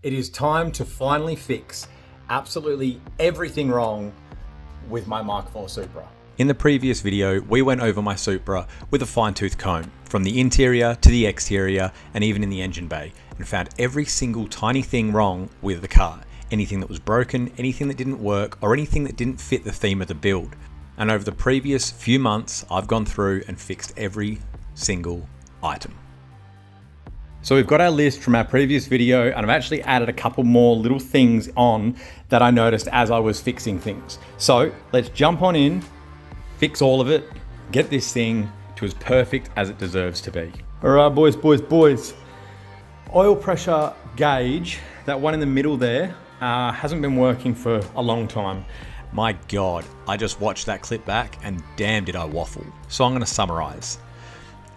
It is time to finally fix absolutely everything wrong with my Mk4 Supra. In the previous video, we went over my Supra with a fine-tooth comb, from the interior to the exterior and even in the engine bay, and found every single tiny thing wrong with the car. Anything that was broken, anything that didn't work, or anything that didn't fit the theme of the build. And over the previous few months, I've gone through and fixed every single item. So we've got our list from our previous video, and I've actually added a couple more little things on that I noticed as I was fixing things. So let's jump on in, fix all of it, get this thing to as perfect as it deserves to be. All right, boys. Oil pressure gauge, that one in the middle there, hasn't been working for a long time. My God, I just watched that clip back and damn did I waffle. So I'm gonna summarize.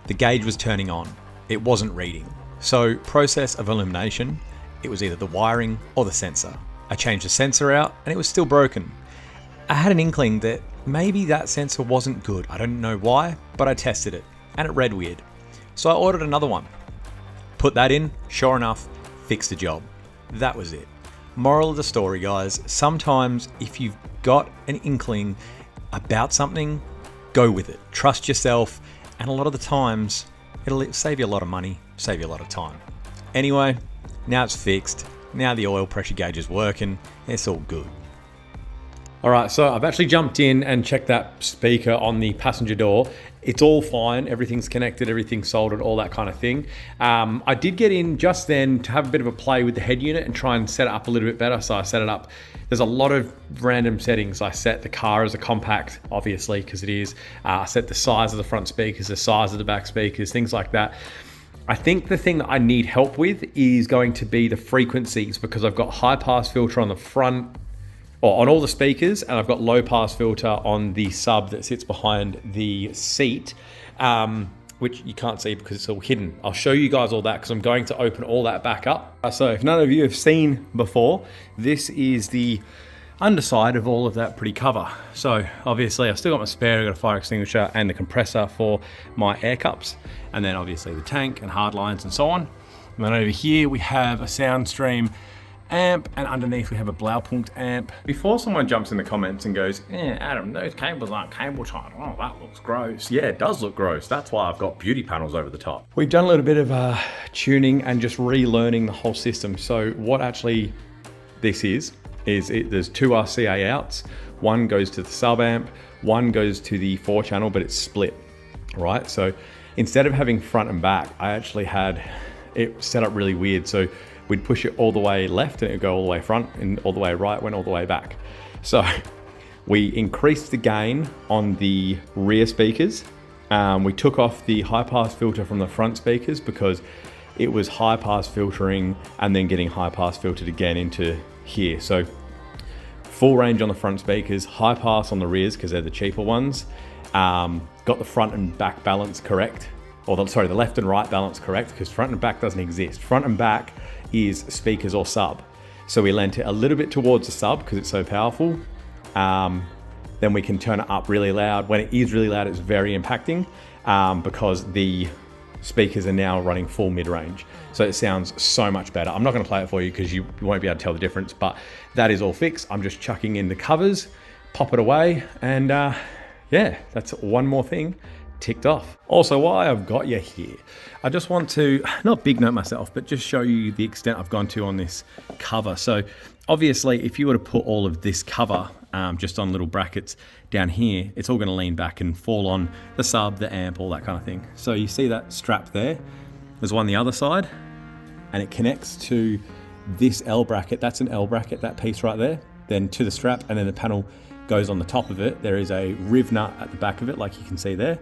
The gauge was turning on, it wasn't reading. So process of elimination, it was either the wiring or the sensor. I changed the sensor out and it was still broken. I had an inkling that maybe that sensor wasn't good. I don't know why, but I tested it and it read weird. So I ordered another one. Put that in, sure enough, fixed the job. That was it. Moral of the story, guys, sometimes if you've got an inkling about something, go with it. Trust yourself, and a lot of the times, it'll save you a lot of money, save you a lot of time. Anyway, now it's fixed. Now the oil pressure gauge is working. It's all good. All right, so I've actually jumped in and checked that speaker on the passenger door. It's all fine. Everything's connected, everything's soldered, all that kind of thing. I did get in just then to have a bit of a play with the head unit and try and set it up a little bit better. So I set it up. There's a lot of random settings. I set the car as a compact, obviously, because it is. I set the size of the front speakers, the size of the back speakers, things like that. I think the thing that I need help with is going to be the frequencies, because I've got high pass filter on the front, or on all the speakers, and I've got low pass filter on the sub that sits behind the seat, which you can't see because it's all hidden. I'll show you guys all that because I'm going to open all that back up. So if none of you have seen before, this is the underside of all of that pretty cover. So obviously I've still got my spare, I've got a fire extinguisher and the compressor for my air cups, and then obviously the tank and hard lines and so on. And then over here we have a SoundStream amp, and underneath we have a Blaupunkt amp. Before someone jumps in the comments and goes, Adam, those cables aren't cable tied. Oh, that looks gross. Yeah, it does look gross. That's why I've got beauty panels over the top. We've done a little bit of tuning and just relearning the whole system. So what actually this is there's two RCA outs. One goes to the sub amp, one goes to the 4-channel, but it's split, right? So instead of having front and back, I actually had it set up really weird. So we'd push it all the way left and it would go all the way front, and all the way right went all the way back. So we increased the gain on the rear speakers. We took off the high pass filter from the front speakers because it was high pass filtering and then getting high pass filtered again into here. So full range on the front speakers, high pass on the rears because they're the cheaper ones. Got the front and back balance correct. Or the left and right balance correct, because front and back doesn't exist. Front and back is speakers or sub. So we lent it a little bit towards the sub because it's so powerful. Then we can turn it up really loud. When it is really loud, it's very impacting because the speakers are now running full mid-range. So it sounds so much better. I'm not gonna play it for you because you won't be able to tell the difference, but that is all fixed. I'm just chucking in the covers, pop it away, and yeah, that's one more thing ticked off. Also, while I've got you here, I just want to, not big note myself, but just show you the extent I've gone to on this cover. So obviously, if you were to put all of this cover just on little brackets down here, it's all gonna lean back and fall on the sub, the amp, all that kind of thing. So you see that strap there? There's one on the other side, and it connects to this L bracket. That's an L bracket, that piece right there, then to the strap, and then the panel goes on the top of it. There is a riv nut at the back of it, like you can see there.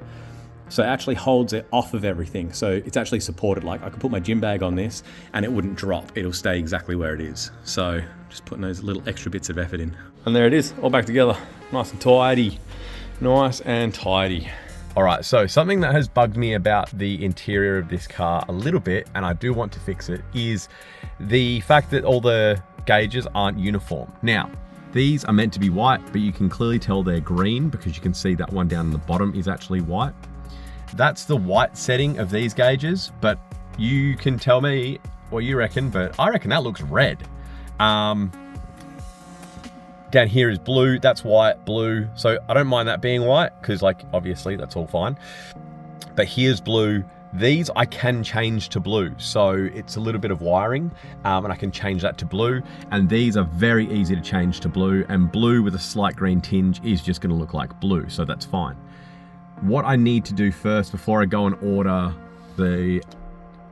So it actually holds it off of everything. So it's actually supported. Like I could put my gym bag on this and it wouldn't drop. It'll stay exactly where it is. So just putting those little extra bits of effort in. And there it is, all back together. Nice and tidy. Nice and tidy. All right, so something that has bugged me about the interior of this car a little bit, and I do want to fix it, is the fact that all the gauges aren't uniform. Now, these are meant to be white, but you can clearly tell they're green because you can see that one down in the bottom is actually white. That's the white setting of these gauges, but you can tell me what you reckon, but I reckon that looks red. Down here is blue, that's white, blue. So I don't mind that being white, because like, obviously that's all fine. But here's blue. These I can change to blue. So it's a little bit of wiring, and I can change that to blue. And these are very easy to change to blue, and blue with a slight green tinge is just gonna look like blue, so that's fine. What I need to do first before I go and order the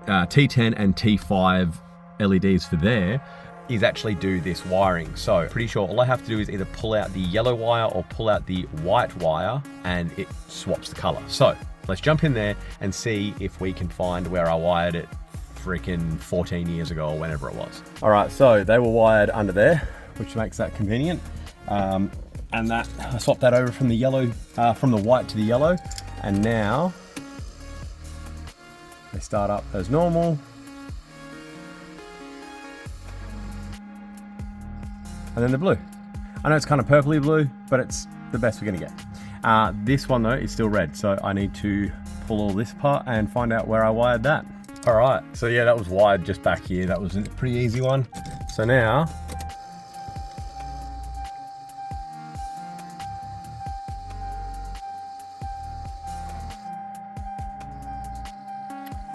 T10 and T5 LEDs for there is actually do this wiring. So pretty sure all I have to do is either pull out the yellow wire or pull out the white wire, and it swaps the color. So let's jump in there and see if we can find where I wired it freaking 14 years ago or whenever it was. All right, so they were wired under there, which makes that convenient. And that I swapped that over from the yellow, from the white to the yellow, and now they start up as normal. And then the blue. I know it's kind of purpley blue, but it's the best we're gonna get. This one though is still red, so I need to pull all this apart and find out where I wired that. All right, so yeah, that was wired just back here. That was a pretty easy one. So now,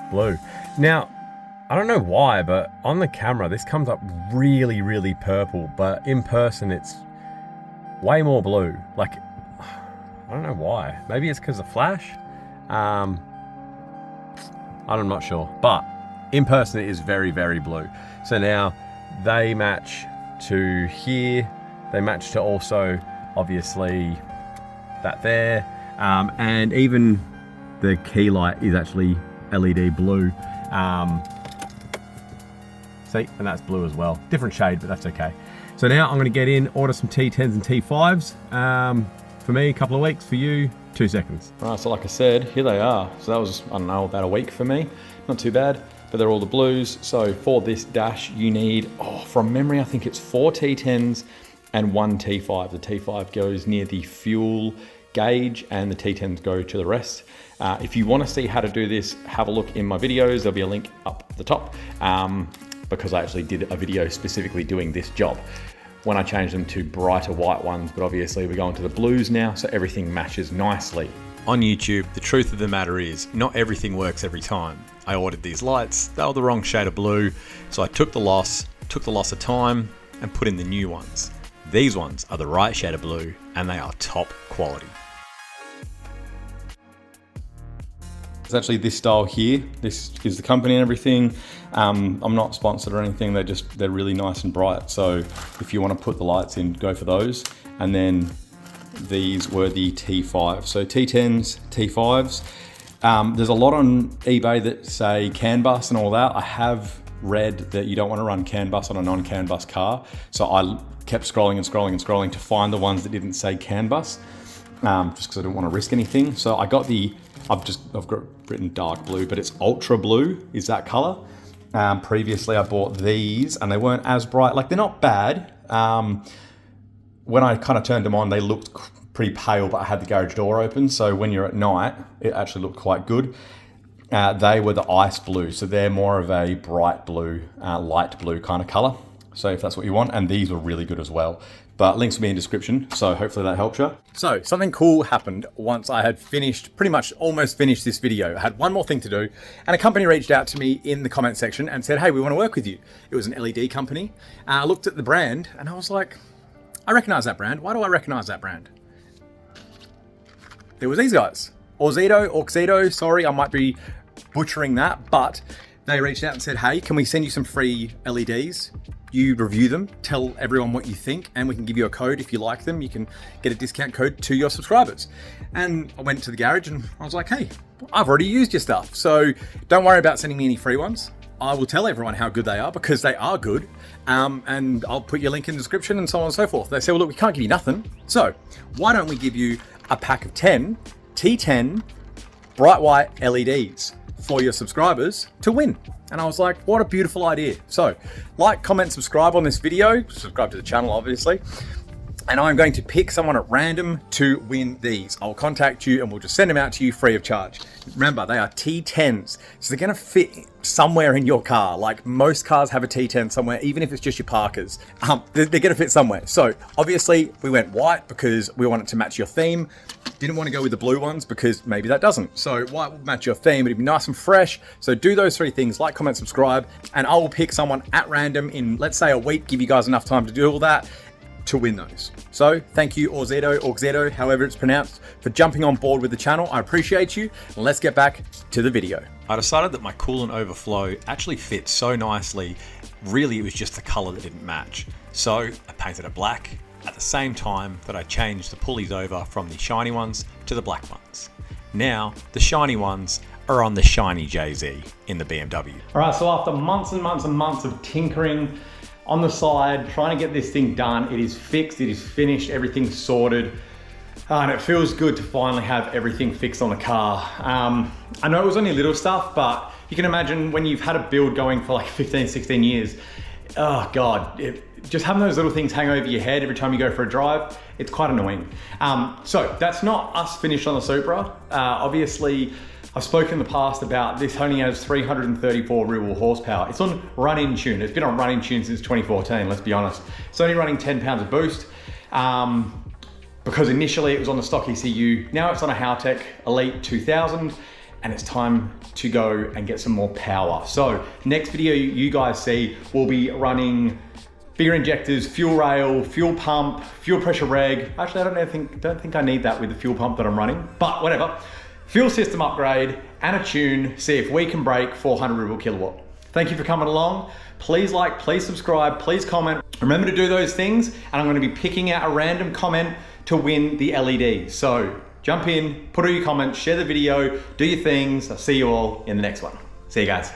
blue. Now, I don't know why, but on the camera, this comes up really, really purple, but in person, it's way more blue. Like, I don't know why. Maybe it's because of flash. I'm not sure, but in person, it is very, very blue. So now they match to here. They match to also, obviously, that there. And even the key light is actually LED blue. See, and that's blue as well. Different shade, but that's okay. So now I'm gonna get in, order some T10s and T5s. For me, a couple of weeks. For you, 2 seconds. All right, so like I said, here they are. So that was, I don't know, about a week for me. Not too bad, but they're all the blues. So for this dash, you need, from memory, I think it's 4 T10s and 1 T5. The T5 goes near the fuel gauge and the T10s go to the rest. If you wanna see how to do this, have a look in my videos. There'll be a link up the top because I actually did a video specifically doing this job when I changed them to brighter white ones, but obviously we're going to the blues now, so everything matches nicely. On YouTube, the truth of the matter is, not everything works every time. I ordered these lights, they were the wrong shade of blue, so I took the loss of time, and put in the new ones. These ones are the right shade of blue, and they are top quality. It's actually this style here. This is the company and everything. I'm not sponsored or anything. They're really nice and bright. So if you want to put the lights in, go for those. And then these were the T5. So T10s, T5s. There's a lot on eBay that say CAN bus and all that. I have read that you don't want to run CAN bus on a non-CAN bus car. So I kept scrolling and scrolling and scrolling to find the ones that didn't say CAN bus, just because I didn't want to risk anything. So I got I've got written dark blue, but it's ultra blue is that color. Previously I bought these and they weren't as bright. Like, they're not bad. When I kind of turned them on, they looked pretty pale, but I had the garage door open. So when you're at night, it actually looked quite good. They were the ice blue. So they're more of a bright blue, light blue kind of color. So if that's what you want, and these were really good as well. But links will be in the description, so hopefully that helps you. So something cool happened once I had finished, pretty much almost finished this video. I had one more thing to do, and a company reached out to me in the comment section and said, hey, we want to work with you. It was an LED company. I looked at the brand and I was like, I recognize that brand. Why do I recognize that brand? There was these guys. Auxito, sorry, I might be butchering that, but they reached out and said, hey, can we send you some free LEDs? You review them, tell everyone what you think, and we can give you a code if you like them. You can get a discount code to your subscribers. And I went to the garage and I was like, hey, I've already used your stuff. So don't worry about sending me any free ones. I will tell everyone how good they are because they are good. And I'll put your link in the description and so on and so forth. They said, well, look, we can't give you nothing. So why don't we give you a pack of 10 T10 bright white LEDs for your subscribers to win. And I was like, what a beautiful idea. So like, comment, subscribe on this video, subscribe to the channel, obviously. and I'm going to pick someone at random to win these. I'll contact you and we'll just send them out to you free of charge. Remember, they are T10s, so they're gonna fit somewhere in your car. Like most cars have a T10 somewhere, even if it's just your Parkers. They're gonna fit somewhere. So obviously we went white because we want it to match your theme. Didn't want to go with the blue ones because maybe that doesn't. So white will match your theme, it'd be nice and fresh. So do those 3 things, like, comment, subscribe, and I will pick someone at random in, let's say, a week, give you guys enough time to do all that, to win those. So thank you, Auxito, however it's pronounced, for jumping on board with the channel. I appreciate you. Let's get back to the video. I decided that my coolant overflow actually fit so nicely. Really, it was just the color that didn't match. So I painted it black at the same time that I changed the pulleys over from the shiny ones to the black ones. Now, the shiny ones are on the shiny JZ in the BMW. All right, so after months and months and months of tinkering on the side, trying to get this thing done, it is fixed, it is finished, everything's sorted. And it feels good to finally have everything fixed on the car. I know it was only little stuff, but you can imagine when you've had a build going for like 15, 16 years, oh God, just having those little things hang over your head every time you go for a drive, it's quite annoying. So that's not us finished on the Supra. Obviously, I've spoken in the past about this only has 334 real horsepower. It's on run-in tune. It's been on run-in tune since 2014, let's be honest. It's only running 10 pounds of boost because initially it was on the stock ECU. Now it's on a Haltech Elite 2000 and it's time to go and get some more power. So next video you guys see will be running bigger injectors, fuel rail, fuel pump, fuel pressure reg. Actually, I don't think I need that with the fuel pump that I'm running, but whatever. Fuel system upgrade and a tune, see if we can break 400 ruble kilowatt. Thank you for coming along. Please like, please subscribe, please comment. Remember to do those things, and I'm gonna be picking out a random comment to win the LED. So jump in, put all your comments, share the video, do your things. I'll see you all in the next one. See you guys.